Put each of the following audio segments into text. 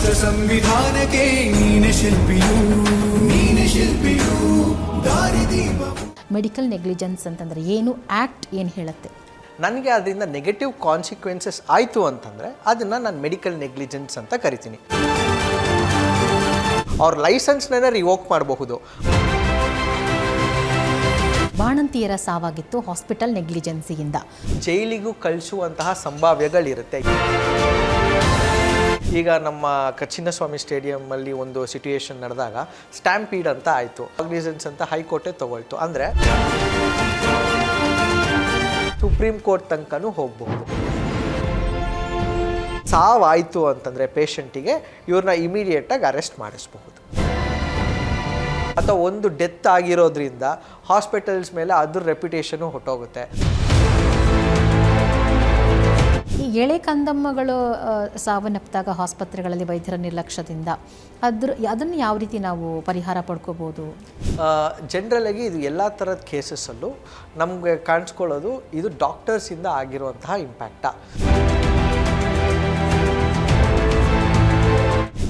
ರಾಷ್ಟ್ರ ಸಂವಿಧಾನಕ್ಕೆ ನೀನೆ ಶಿಲ್ಪಿಯು ದಾರಿದೀಪ. ಮೆಡಿಕಲ್ ನೆಗ್ಲಿಜೆನ್ಸ್ ಅಂತಂದರೆ ಏನು, ಆ್ಯಕ್ಟ್ ಏನು ಹೇಳುತ್ತೆ? ನನಗೆ ಅದರಿಂದ ನೆಗೆಟಿವ್ ಕಾನ್ಸಿಕ್ವೆನ್ಸಸ್ ಆಯಿತು ಅಂತಂದರೆ ಅದನ್ನು ನಾನು ಮೆಡಿಕಲ್ ನೆಗ್ಲಿಜೆನ್ಸ್ ಅಂತ ಕರಿತೀನಿ. ಅವ್ರ ಲೈಸೆನ್ಸ್ನೇ ರಿವೋಕ್ ಮಾಡಬಹುದು. ಬಾಣಂತಿಯರ ಸಾವಾಗಿತ್ತು ಹಾಸ್ಪಿಟಲ್ ನೆಗ್ಲಿಜೆನ್ಸಿಯಿಂದ. ಜೈಲಿಗೂ ಕಳಿಸುವಂತಹ ಸಂಭಾವ್ಯಗಳಿರುತ್ತೆ. ಈಗ ನಮ್ಮ ಚಿನ್ನಸ್ವಾಮಿ ಸ್ಟೇಡಿಯಮ್ಮಲ್ಲಿ ಒಂದು ಸಿಟುಯೇಷನ್ ನಡೆದಾಗ ಸ್ಟ್ಯಾಂಪೀಡ್ ಅಂತ ಆಯಿತು, ಕಾಗ್ನಿಸೆನ್ಸ್ ಅಂತ ಹೈಕೋರ್ಟೇ ತಗೊಳ್ತು. ಅಂದರೆ ಸುಪ್ರೀಂ ಕೋರ್ಟ್ ತನಕನೂ ಹೋಗಬಹುದು. ಸಾವಾಯಿತು ಅಂತಂದರೆ ಪೇಷಂಟಿಗೆ ಇವ್ರನ್ನ ಇಮಿಡಿಯೇಟಾಗಿ ಅರೆಸ್ಟ್ ಮಾಡಿಸ್ಬಹುದು. ಅಥವಾ ಒಂದು ಡೆತ್ ಆಗಿರೋದ್ರಿಂದ ಹಾಸ್ಪಿಟಲ್ಸ್ ಮೇಲೆ ಅದ್ರ ರೆಪ್ಯುಟೇಷನು ಹೊಟ್ಟೋಗುತ್ತೆ. ಈ ಎಳೆ ಕಂದಮ್ಮಗಳು ಸಾವನ್ನಪ್ಪಿದಾಗ ಆಸ್ಪತ್ರೆಗಳಲ್ಲಿ ವೈದ್ಯರ ನಿರ್ಲಕ್ಷ್ಯದಿಂದ ಅದನ್ನು ಯಾವ ರೀತಿ ನಾವು ಪರಿಹಾರ ಪಡ್ಕೋಬೋದು? ಜನರಲಾಗಿ ಇದು ಎಲ್ಲ ಥರದ ಕೇಸಸ್ಸಲ್ಲೂ ನಮಗೆ ಕಾಣಿಸ್ಕೊಳ್ಳೋದು ಇದು ಡಾಕ್ಟರ್ಸಿಂದ ಆಗಿರುವಂತಹ ಇಂಪ್ಯಾಕ್ಟಾ.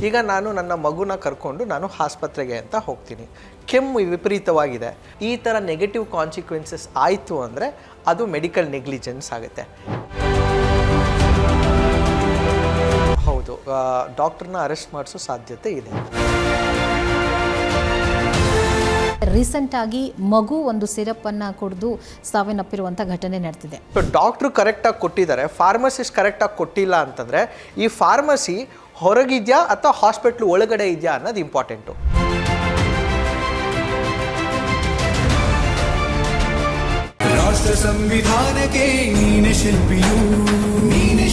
ಈಗ ನಾನು ನನ್ನ ಮಗುನ ಕರ್ಕೊಂಡು ನಾನು ಆಸ್ಪತ್ರೆಗೆ ಅಂತ ಹೋಗ್ತೀನಿ, ಕೆಮ್ಮು ವಿಪರೀತವಾಗಿದೆ, ಈ ಥರ ನೆಗೆಟಿವ್ ಕಾನ್ಸಿಕ್ವೆನ್ಸಸ್ ಆಯಿತು ಅಂದರೆ ಅದು ಮೆಡಿಕಲ್ ನೆಗ್ಲಿಜೆನ್ಸ್ ಆಗುತ್ತೆ. ಹೌದು, ಡಾಕ್ಟರ್ನ ಅರೆಸ್ಟ್ ಮಾಡಿಸೋ ಸಾಧ್ಯತೆ ಇದೆ. ರೀಸೆಂಟಾಗಿ ಮಗು ಒಂದು ಸಿರಪ್ಪನ್ನು ಕುಡಿದು ಸಾವನ್ನಪ್ಪಿರುವಂಥ ಘಟನೆ ನಡೆದಿದೆ. ಸೊ ಡಾಕ್ಟ್ರು ಕರೆಕ್ಟಾಗಿ ಕೊಟ್ಟಿದ್ದಾರೆ, ಫಾರ್ಮಸಿಸ್ಟ್ ಕರೆಕ್ಟಾಗಿ ಕೊಟ್ಟಿಲ್ಲ ಅಂತಂದರೆ ಈ ಫಾರ್ಮಸಿ ಹೊರಗಿದೆಯಾ ಅಥವಾ ಹಾಸ್ಪಿಟ್ಲ್ ಒಳಗಡೆ ಇದೆಯಾ ಅನ್ನೋದು ಇಂಪಾರ್ಟೆಂಟು. ರಾಷ್ಟ್ರ ಸಂವಿಧಾನಕ್ಕೆ ನೀನೆ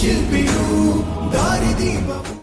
ಶಿಲ್ಪಿಯು ದಾರಿದೀಪ.